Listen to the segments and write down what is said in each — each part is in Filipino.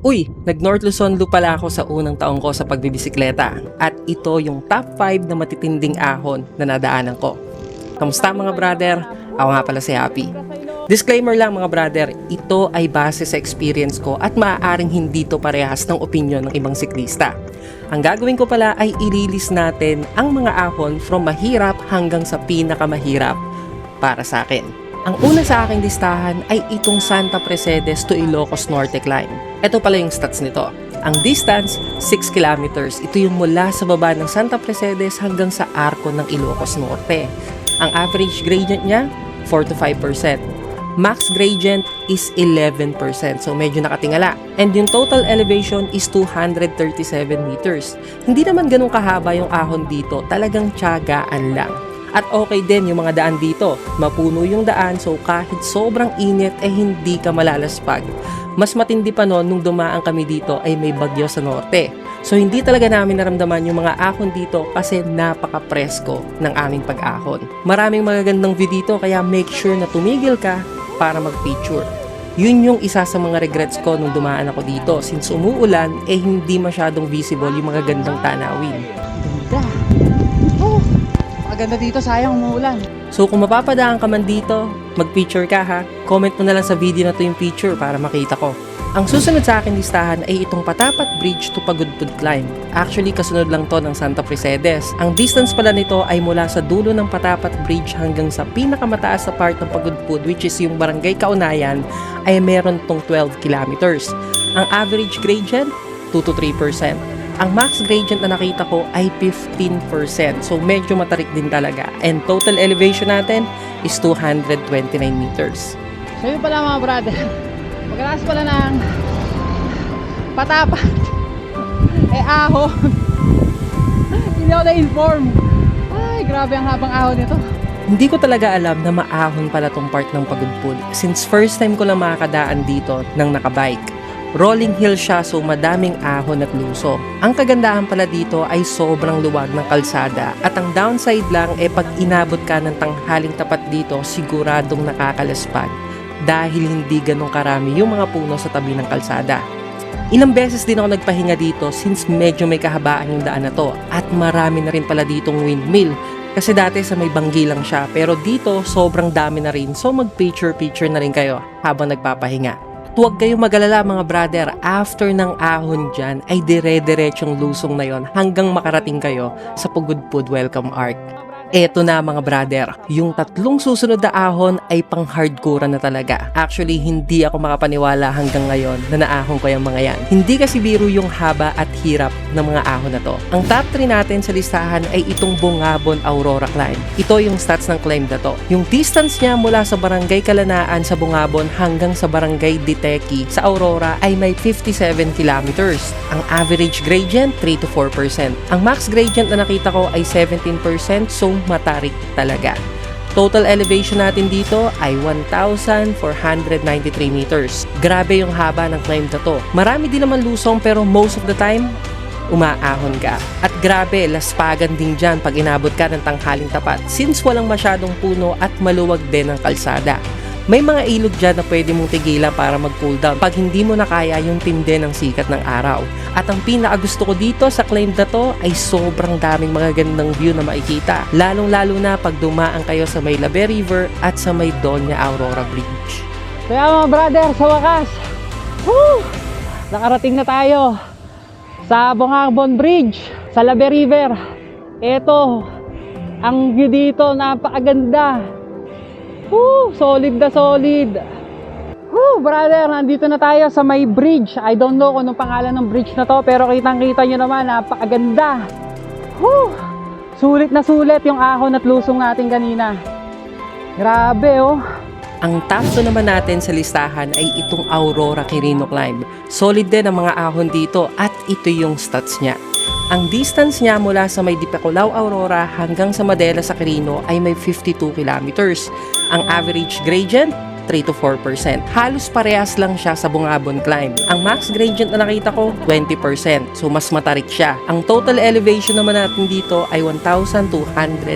Uy, nag-North Luzon Loop pala ako sa unang taong ko sa pagbibisikleta at ito yung top 5 na matitinding ahon na nadaanan ko. Kamusta mga brother? Ako nga pala si Happy. Disclaimer lang mga brother, ito ay base sa experience ko at maaaring hindi to parehas ng opinion ng ibang siklista. Ang gagawin ko pala ay i-release natin ang mga ahon from mahirap hanggang sa pinakamahirap para sa akin. Ang una sa aking listahan ay itong Santa Mercedes to Ilocos Norte climb. Ito pala yung stats nito. Ang distance, 6 kilometers. Ito yung mula sa baba ng Santa Mercedes hanggang sa arko ng Ilocos Norte. Ang average gradient niya, 4 to 5%. Max gradient is 11%, so medyo nakatingala. And yung total elevation is 237 meters. Hindi naman ganun kahaba yung ahon dito, talagang tiyagaan lang. At okay din yung mga daan dito. Mapuno yung daan, so kahit sobrang init hindi ka malalaspag. Mas matindi pa noon nung dumaan kami dito ay may bagyo sa norte. So hindi talaga namin naramdaman yung mga ahon dito kasi napaka-presko ng aming pag-ahon. Maraming magagandang view dito kaya make sure na tumigil ka para mag-picture. Yun yung isa sa mga regrets ko nung dumaan ako dito. Since umuulan, hindi masyadong visible yung mga gandang tanawin. Ganda. Oh, maganda dito, sayang umuulan. So kung mapapadaan ka man dito, mag-picture ka ha. Comment mo na lang sa video na to yung picture para makita ko. Ang susunod sa akin listahan ay itong Patapat Bridge to Pagudpud Climb. Actually, kasunod lang to ng Santa Mercedes. Ang distance pala nito ay mula sa dulo ng Patapat Bridge hanggang sa pinakamataas na part ng Pagudpud, which is yung Barangay Kaunayan, ay meron tong 12 kilometers. Ang average gradient, 2 to 3%. Ang max gradient na nakita ko ay 15%. So medyo matarik din talaga. And total elevation natin is 229 meters. So yun pala mga brother, pagkatapos pala ng Patapat ahon. Hindi ako na-inform. Ay, grabe ang habang ahon nito. Hindi ko talaga alam na maahon pala tong part ng Pagudpud since first time ko lang makakadaan dito ng nakabike. Rolling hill siya, so madaming ahon at luso. Ang kagandahan pala dito ay sobrang luwag ng kalsada at ang downside lang pag inabot ka ng tanghaling tapat dito siguradong nakakalaspag dahil hindi ganun karami yung mga puno sa tabi ng kalsada. Ilang beses din ako nagpahinga dito since medyo may kahabaan yung daan na to at marami na rin pala ditong windmill. Kasi dati sa may Banggi lang siya pero dito sobrang dami na rin, so mag picture na rin kayo habang nagpapahinga. Huwag kayong mag-alala mga brother, after ng ahon dyan ay dire-diretsong lusong na yon hanggang makarating kayo sa Pagudpud Welcome Arc. Eto na mga brother, yung tatlong susunod na ahon ay pang hardcore na talaga. Actually, hindi ako makapaniwala hanggang ngayon na naahon ko yung mga yan. Hindi kasi biro yung haba at hirap ng mga ahon na to. Ang top 3 natin sa listahan ay itong Bungabon Aurora Climb. Ito yung stats ng climb na to. Yung distance niya mula sa Barangay Kalanaan sa Bungabon hanggang sa Barangay Diteki sa Aurora ay may 57 kilometers. Ang average gradient, 3 to 4%. Ang max gradient na nakita ko ay 17%, so matarik talaga. Total elevation natin dito ay 1,493 meters. Grabe yung haba ng climb na to. Marami din naman lusong pero most of the time, umaahon ka. At grabe, laspagan din dyan pag inabot ka ng tanghaling tapat since walang masyadong puno at maluwag din ang kalsada. May mga ilog dyan na pwede mong tigilan para mag-cool down pag hindi mo na kaya yung tindi ng sikat ng araw. At ang pinakagusto ko dito sa climb na to ay sobrang daming mga gandang view na makikita. Lalong-lalo na pag dumaan kayo sa may Labe River at sa may Doña Aurora Bridge. Kaya mga brother, sa wakas, nakarating na tayo sa Bungabon Bridge, sa Labe River. Ito, ang view dito, napakaganda. Solid na solid. Brother, nandito na tayo sa may bridge. I don't know kung anong pangalan ng bridge na to, pero kitang-kita nyo naman, napakaganda. Sulit na sulit yung ahon at lusong natin kanina. Grabe oh. Ang top 2 naman natin sa listahan ay itong Aurora Quirino Climb. Solid din ang mga ahon dito at ito yung stats niya. Ang distance niya mula sa may Dipaculao Aurora hanggang sa Madela sa Quirino ay may 52 kilometers. Ang average gradient, 3 to 4%. Halos parehas lang siya sa Bungabon Climb. Ang max gradient na nakita ko, 20%. So mas matarik siya. Ang total elevation naman natin dito ay 1,288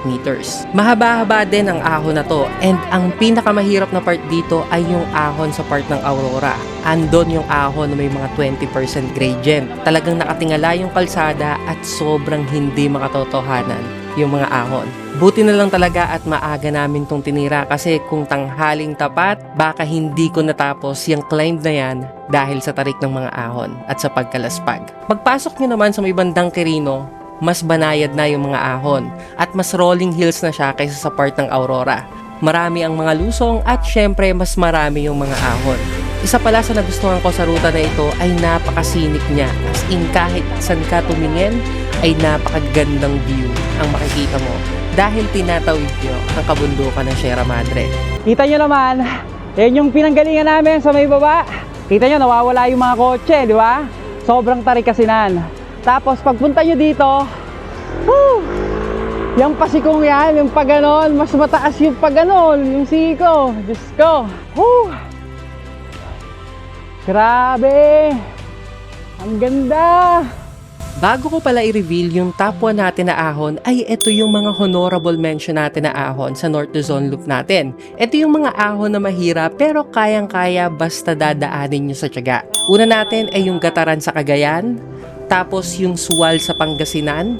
meters. Mahaba-haba din ang ahon na to, and ang pinakamahirap na part dito ay yung ahon sa part ng Aurora. Andon yung ahon na may mga 20% gradient. Talagang nakatingala yung kalsada at sobrang hindi makatotohanan yung mga ahon. Buti na lang talaga at maaga namin tong tinira kasi kung tanghaling tapat, baka hindi ko natapos yung climb na yan dahil sa tarik ng mga ahon at sa pagkalaspag. Pagpasok nyo naman sa may bandang Quirino, mas banayad na yung mga ahon at mas rolling hills na siya kaysa sa part ng Aurora. Marami ang mga lusong at syempre mas marami yung mga ahon. Isa pala sa nagustuhan ko sa ruta na ito ay napakasinik niya. As in kahit saan ka tumingin ay napakagandang view ang makikita mo dahil tinatawid nyo ang kabundukan ng Sierra Madre. Kita nyo naman, yan yung pinanggalingan namin sa may baba. Kita nyo, nawawala yung mga kotse, di ba? Sobrang tarik kasi nan. Tapos pagpunta nyo dito, yung pasikong yan, yung paganon, mas mataas yung paganon, yung siko. Diyos ko. Grabe! Ang ganda! Bago ko pala i-reveal yung top 1 natin na ahon, ay ito yung mga honorable mention natin na ahon sa North Luzon Loop natin. Ito yung mga ahon na mahirap pero kayang-kaya basta dadaanin nyo sa tiyaga. Una natin ay yung Gataran sa Cagayan, tapos yung Suwal sa Pangasinan,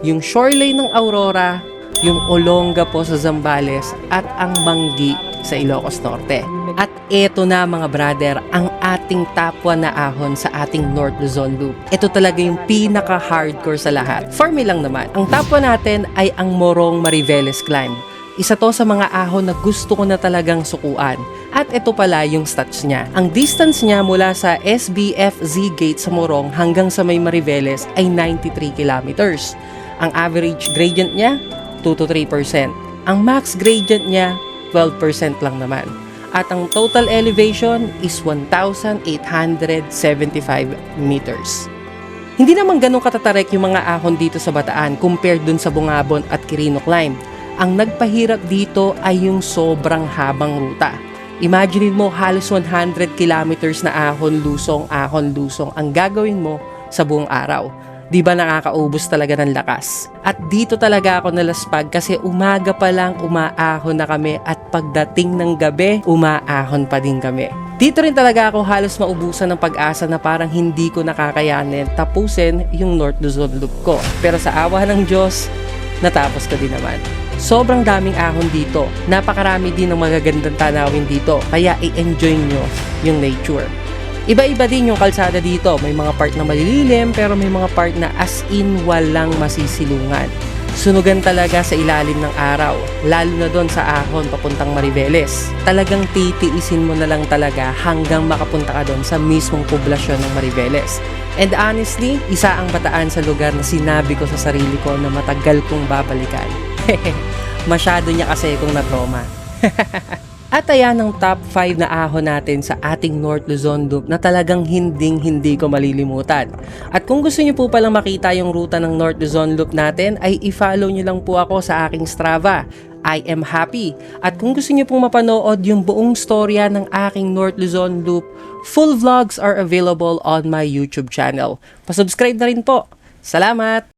yung shoreline ng Aurora, yung Olonga po sa Zambales, at ang Manggi sa Ilocos Norte. At eto na mga brother, ang ating top 1 na ahon sa ating North Luzon Loop. Ito talaga yung pinaka-hardcore sa lahat. For me lang naman. Ang top 1 natin ay ang Morong Mariveles Climb. Isa to sa mga ahon na gusto ko na talagang sukuan. At ito pala yung stats niya. Ang distance niya mula sa SBFZ Gate sa Morong hanggang sa may Mariveles ay 93 kilometers. Ang average gradient niya, 2 to 3%. Ang max gradient niya, 12% lang naman. At ang total elevation is 1,875 meters. Hindi naman ganun katatarik yung mga ahon dito sa Bataan compared dun sa Bungabon at Quirino Climb. Ang nagpahirap dito ay yung sobrang habang ruta. Imagine mo halos 100 kilometers na ahon lusong ang gagawin mo sa buong araw. Di ba nakakaubos talaga ng lakas? At dito talaga ako nalaspag kasi umaga pa lang umaahon na kami at pagdating ng gabi, umaahon pa din kami. Dito rin talaga ako halos maubusan ng pag-asa na parang hindi ko nakakayanin tapusin yung North Luzon Loop ko. Pero sa awa ng Diyos, natapos ko din naman. Sobrang daming ahon dito. Napakarami din ng magagandang tanawin dito. Kaya i-enjoy nyo yung nature. Iba-iba din yung kalsada dito. May mga part na malililim pero may mga part na as in walang masisilungan. Sunugan talaga sa ilalim ng araw, lalo na doon sa ahon papuntang Mariveles. Talagang titiisin mo na lang talaga hanggang makapunta ka doon sa mismong poblasyon ng Mariveles. And honestly, isa ang Bataan sa lugar na sinabi ko sa sarili ko na matagal kong babalikan. Masyado niya kasi kung na-trauma. At ayan ang top 5 na ahon natin sa ating North Luzon Loop na talagang hindi ko malilimutan. At kung gusto niyo po palang makita yung ruta ng North Luzon Loop natin ay i-follow niyo lang po ako sa aking Strava. I am happy. At kung gusto niyo pong mapanood yung buong storya ng aking North Luzon Loop, full vlogs are available on my YouTube channel. Pasubscribe na rin po. Salamat!